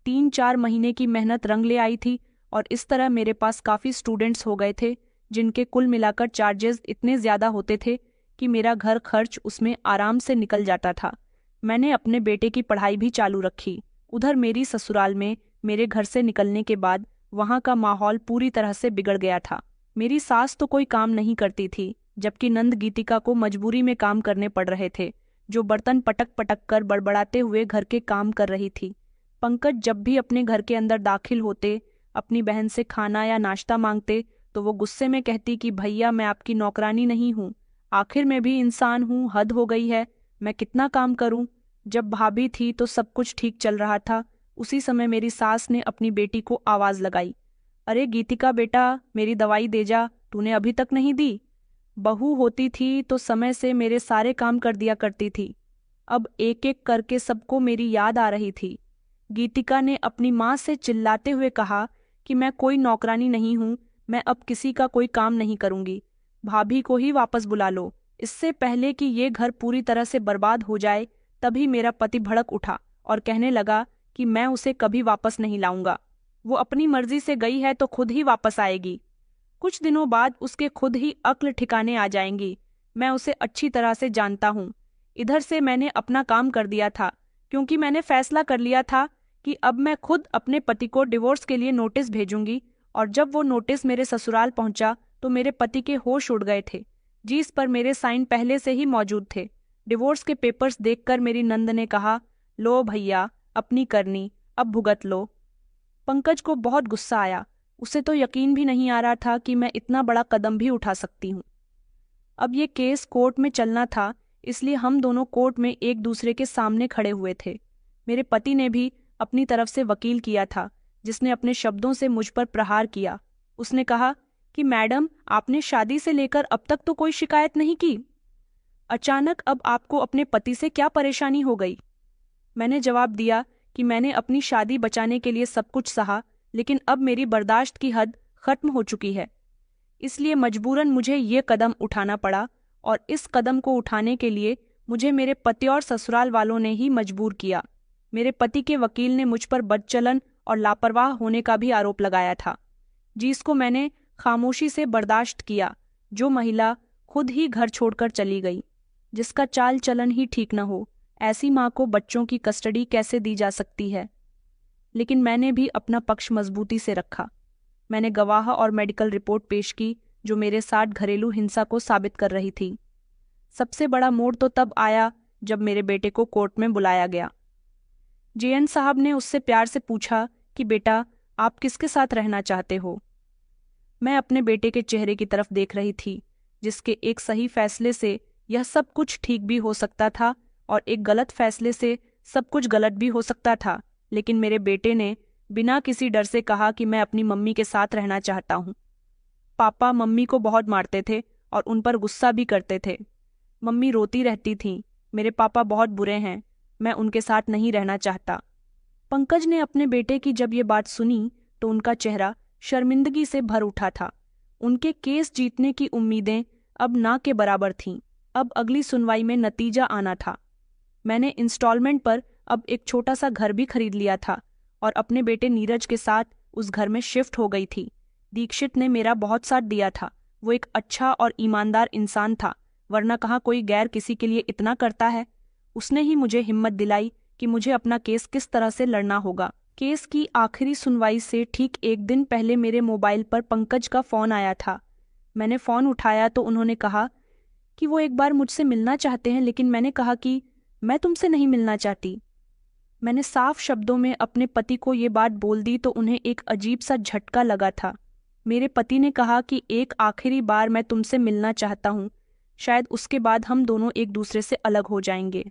3-4 महीने की मेहनत रंग ले आई थी, और इस तरह मेरे पास काफ़ी स्टूडेंट्स हो गए थे, जिनके कुल मिलाकर चार्जेस इतने ज़्यादा होते थे कि मेरा घर खर्च उसमें आराम से निकल जाता था। मैंने अपने बेटे की पढ़ाई भी चालू रखी। उधर मेरी ससुराल में मेरे घर से निकलने के बाद वहाँ का माहौल पूरी तरह से बिगड़ गया था। मेरी सास तो कोई काम नहीं करती थी, जबकि नंद गीतिका को मजबूरी में काम करने पड़ रहे थे, जो बर्तन पटक पटक कर बड़बड़ाते हुए घर के काम कर रही थी। पंकज जब भी अपने घर के अंदर दाखिल होते, अपनी बहन से खाना या नाश्ता मांगते, तो वो गुस्से में कहती कि भैया मैं आपकी नौकरानी नहीं हूँ, आखिर मैं भी इंसान हूँ, हद हो गई है, मैं कितना काम करूँ। जब भाभी थी तो सब कुछ ठीक चल रहा था। उसी समय मेरी सास ने अपनी बेटी को आवाज लगाई, अरे गीतिका बेटा, मेरी दवाई दे जा, तूने अभी तक नहीं दी। बहू होती थी तो समय से मेरे सारे काम कर दिया करती थी। अब एक एक करके सबको मेरी याद आ रही थी। गीतिका ने अपनी माँ से चिल्लाते हुए कहा कि मैं कोई नौकरानी नहीं हूँ, मैं अब किसी का कोई काम नहीं करूँगी। भाभी को ही वापस बुला लो, इससे पहले कि ये घर पूरी तरह से बर्बाद हो जाए। तभी मेरा पति भड़क उठा और कहने लगा कि मैं उसे कभी वापस नहीं लाऊंगा। वो अपनी मर्जी से गई है तो खुद ही वापस आएगी। कुछ दिनों बाद उसके खुद ही अक्ल ठिकाने आ जाएंगी। मैं उसे अच्छी तरह से जानता हूँ। इधर से मैंने अपना काम कर दिया था, क्योंकि मैंने फैसला कर लिया था कि अब मैं खुद अपने पति को डिवोर्स के लिए नोटिस भेजूंगी। और जब वो नोटिस मेरे ससुराल पहुंचा तो मेरे पति के होश उड़ गए थे, जिस पर मेरे साइन पहले से ही मौजूद थे। डिवोर्स के पेपर्स देखकर मेरी नंद ने कहा, लो भैया, अपनी करनी, अब भुगत लो। पंकज को बहुत गुस्सा आया। उसे तो यकीन भी नहीं आ रहा था कि मैं इतना बड़ा कदम भी उठा सकती हूँ। अब ये केस कोर्ट में चलना था, इसलिए हम दोनों कोर्ट में एक दूसरे के सामने खड़े हुए थे। मेरे पति ने भी अपनी तरफ से वकील किया था, जिसने अपने शब्दों से मुझ पर प्रहार किया। उसने कहा कि मैडम, आपने शादी से लेकर अब तक तो कोई शिकायत नहीं की, अचानक अब आपको अपने पति से क्या परेशानी हो गई। मैंने जवाब दिया कि मैंने अपनी शादी बचाने के लिए सब कुछ सहा, लेकिन अब मेरी बर्दाश्त की हद खत्म हो चुकी है, इसलिए मजबूरन मुझे ये कदम उठाना पड़ा। और इस कदम को उठाने के लिए मुझे मेरे पति और ससुराल वालों ने ही मजबूर किया। मेरे पति के वकील ने मुझ पर बदचलन और लापरवाह होने का भी आरोप लगाया था, जिसको मैंने खामोशी से बर्दाश्त किया। जो महिला खुद ही घर छोड़कर चली गई, जिसका चाल चलन ही ठीक न हो, ऐसी माँ को बच्चों की कस्टडी कैसे दी जा सकती है। लेकिन मैंने भी अपना पक्ष मजबूती से रखा। मैंने गवाह और मेडिकल रिपोर्ट पेश की, जो मेरे साथ घरेलू हिंसा को साबित कर रही थी। सबसे बड़ा मोड़ तो तब आया जब मेरे बेटे को कोर्ट में बुलाया गया। जेएन साहब ने उससे प्यार से पूछा कि बेटा, आप किसके साथ रहना चाहते हो। मैं अपने बेटे के चेहरे की तरफ देख रही थी, जिसके एक सही फैसले से यह सब कुछ ठीक भी हो सकता था और एक गलत फैसले से सब कुछ गलत भी हो सकता था। लेकिन मेरे बेटे ने बिना किसी डर से कहा कि मैं अपनी मम्मी के साथ रहना चाहता हूँ। पापा मम्मी को बहुत मारते थे और उन पर गुस्सा भी करते थे। मम्मी रोती रहती थी, मेरे पापा बहुत बुरे हैं, मैं उनके साथ नहीं रहना चाहता। पंकज ने अपने बेटे की जब ये बात सुनी तो उनका चेहरा शर्मिंदगी से भर उठा था। उनके केस जीतने की उम्मीदें अब ना के बराबर थीं। अब अगली सुनवाई में नतीजा आना था। मैंने इंस्टॉलमेंट पर अब एक छोटा सा घर भी खरीद लिया था और अपने बेटे नीरज के साथ उस घर में शिफ्ट हो गई थी। दीक्षित ने मेरा बहुत साथ दिया था। वो एक अच्छा और ईमानदार इंसान था, वरना कहाँ कोई गैर किसी के लिए इतना करता है। उसने ही मुझे हिम्मत दिलाई कि मुझे अपना केस किस तरह से लड़ना होगा। केस की आखिरी सुनवाई से ठीक एक दिन पहले मेरे मोबाइल पर पंकज का फ़ोन आया था। मैंने फ़ोन उठाया तो उन्होंने कहा कि वो एक बार मुझसे मिलना चाहते हैं, लेकिन मैंने कहा कि मैं तुमसे नहीं मिलना चाहती। मैंने साफ शब्दों में अपने पति को ये बात बोल दी तो उन्हें एक अजीब सा झटका लगा था। मेरे पति ने कहा कि एक आखिरी बार मैं तुमसे मिलना चाहता हूँ, शायद उसके बाद हम दोनों एक दूसरे से अलग हो जाएंगे।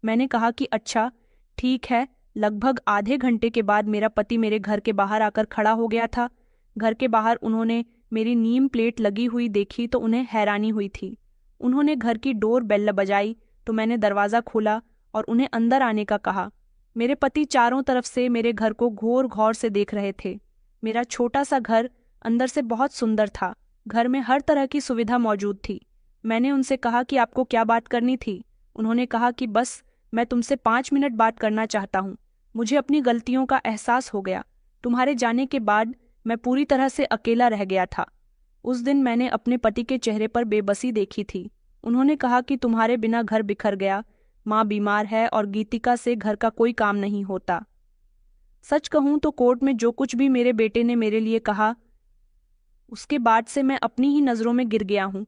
मैंने कहा कि अच्छा ठीक है, लगभग आधे घंटे के बाद मेरा पति मेरे घर के बाहर आकर खड़ा हो गया था। घर के बाहर उन्होंने मेरी नेम प्लेट लगी हुई देखी तो उन्हें हैरानी हुई थी। उन्होंने घर की डोर बेल बजाई तो मैंने दरवाज़ा खोला और उन्हें अंदर आने का कहा। मेरे पति चारों तरफ से मेरे घर को घोर घौर से देख रहे थे। मेरा छोटा सा घर अंदर से बहुत सुंदर था। घर में हर तरह की सुविधा मौजूद थी। मैंने उनसे कहा कि आपको क्या बात करनी थी। उन्होंने कहा कि बस मैं तुमसे 5 मिनट बात करना चाहता हूँ। मुझे अपनी गलतियों का एहसास हो गया। तुम्हारे जाने के बाद मैं पूरी तरह से अकेला रह गया था। उस दिन मैंने अपने पति के चेहरे पर बेबसी देखी थी। उन्होंने कहा कि तुम्हारे बिना घर बिखर गया, माँ बीमार है और गीतिका से घर का कोई काम नहीं होता। सच कहूँ तो कोर्ट में जो कुछ भी मेरे बेटे ने मेरे लिए कहा, उसके बाद से मैं अपनी ही नज़रों में गिर गया हूँ।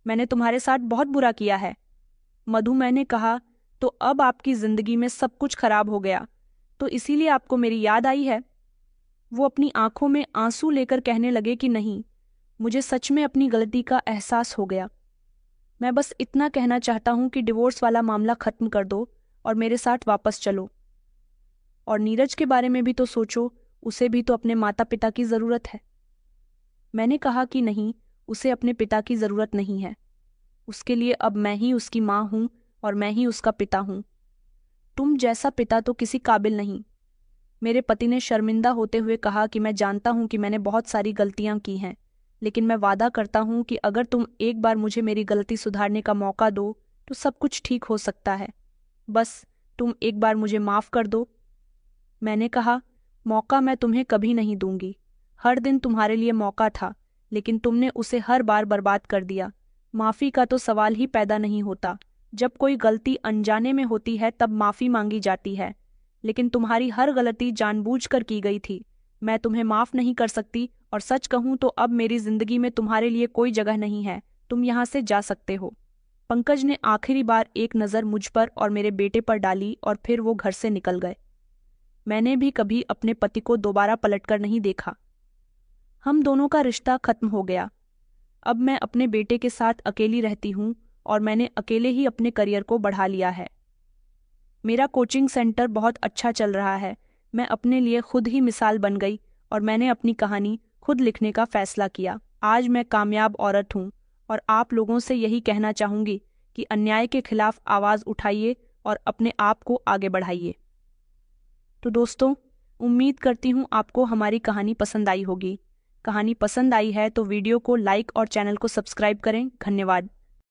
मैंने तुम्हारे साथ बहुत बुरा किया है। मधु, मैंने कहा, तो अब आपकी जिंदगी में सब कुछ खराब हो गया, तो इसीलिए आपको मेरी याद आई है? वो अपनी आंखों में आंसू लेकर कहने लगे कि नहीं, मुझे सच में अपनी गलती का एहसास हो गया। मैं बस इतना कहना चाहता हूँ कि डिवोर्स वाला मामला खत्म कर दो और मेरे साथ वापस चलो। और नीरज के बारे में भी तो सोचो, उसे भी तो अपने माता पिता की ज़रूरत है। मैंने कहा कि नहीं, उसे अपने पिता की ज़रूरत नहीं है। उसके लिए अब मैं ही उसकी माँ हूँ और मैं ही उसका पिता हूँ। तुम जैसा पिता तो किसी काबिल नहीं। मेरे पति ने शर्मिंदा होते हुए कहा कि मैं जानता हूँ कि मैंने बहुत सारी गलतियाँ की हैं, लेकिन मैं वादा करता हूँ कि अगर तुम एक बार मुझे मेरी गलती सुधारने का मौका दो तो सब कुछ ठीक हो सकता है। बस तुम एक बार मुझे माफ़ कर दो। मैंने कहा, मौका मैं तुम्हें कभी नहीं दूंगी। हर दिन तुम्हारे लिए मौका था, लेकिन तुमने उसे हर बार बर्बाद कर दिया। माफ़ी का तो सवाल ही पैदा नहीं होता। जब कोई गलती अनजाने में होती है तब माफ़ी मांगी जाती है, लेकिन तुम्हारी हर गलती जानबूझकर की गई थी। मैं तुम्हें माफ़ नहीं कर सकती, और सच कहूँ तो अब मेरी जिंदगी में तुम्हारे लिए कोई जगह नहीं है। तुम यहाँ से जा सकते हो। पंकज ने आखिरी बार एक नज़र मुझ पर और मेरे बेटे पर डाली और फिर वो घर से निकल गए। मैंने भी कभी अपने पति को दोबारा पलटकर नहीं देखा। हम दोनों का रिश्ता खत्म हो गया। अब मैं अपने बेटे के साथ अकेली रहती हूँ और मैंने अकेले ही अपने करियर को बढ़ा लिया है। मेरा कोचिंग सेंटर बहुत अच्छा चल रहा है। मैं अपने लिए खुद ही मिसाल बन गई और मैंने अपनी कहानी खुद लिखने का फैसला किया। आज मैं कामयाब औरत हूँ और आप लोगों से यही कहना चाहूँगी कि अन्याय के खिलाफ आवाज़ उठाइए और अपने आप को आगे बढ़ाइए। तो दोस्तों, उम्मीद करती हूँ आपको हमारी कहानी पसंद आई होगी। कहानी पसंद आई है तो वीडियो को लाइक और चैनल को सब्सक्राइब करें। धन्यवाद।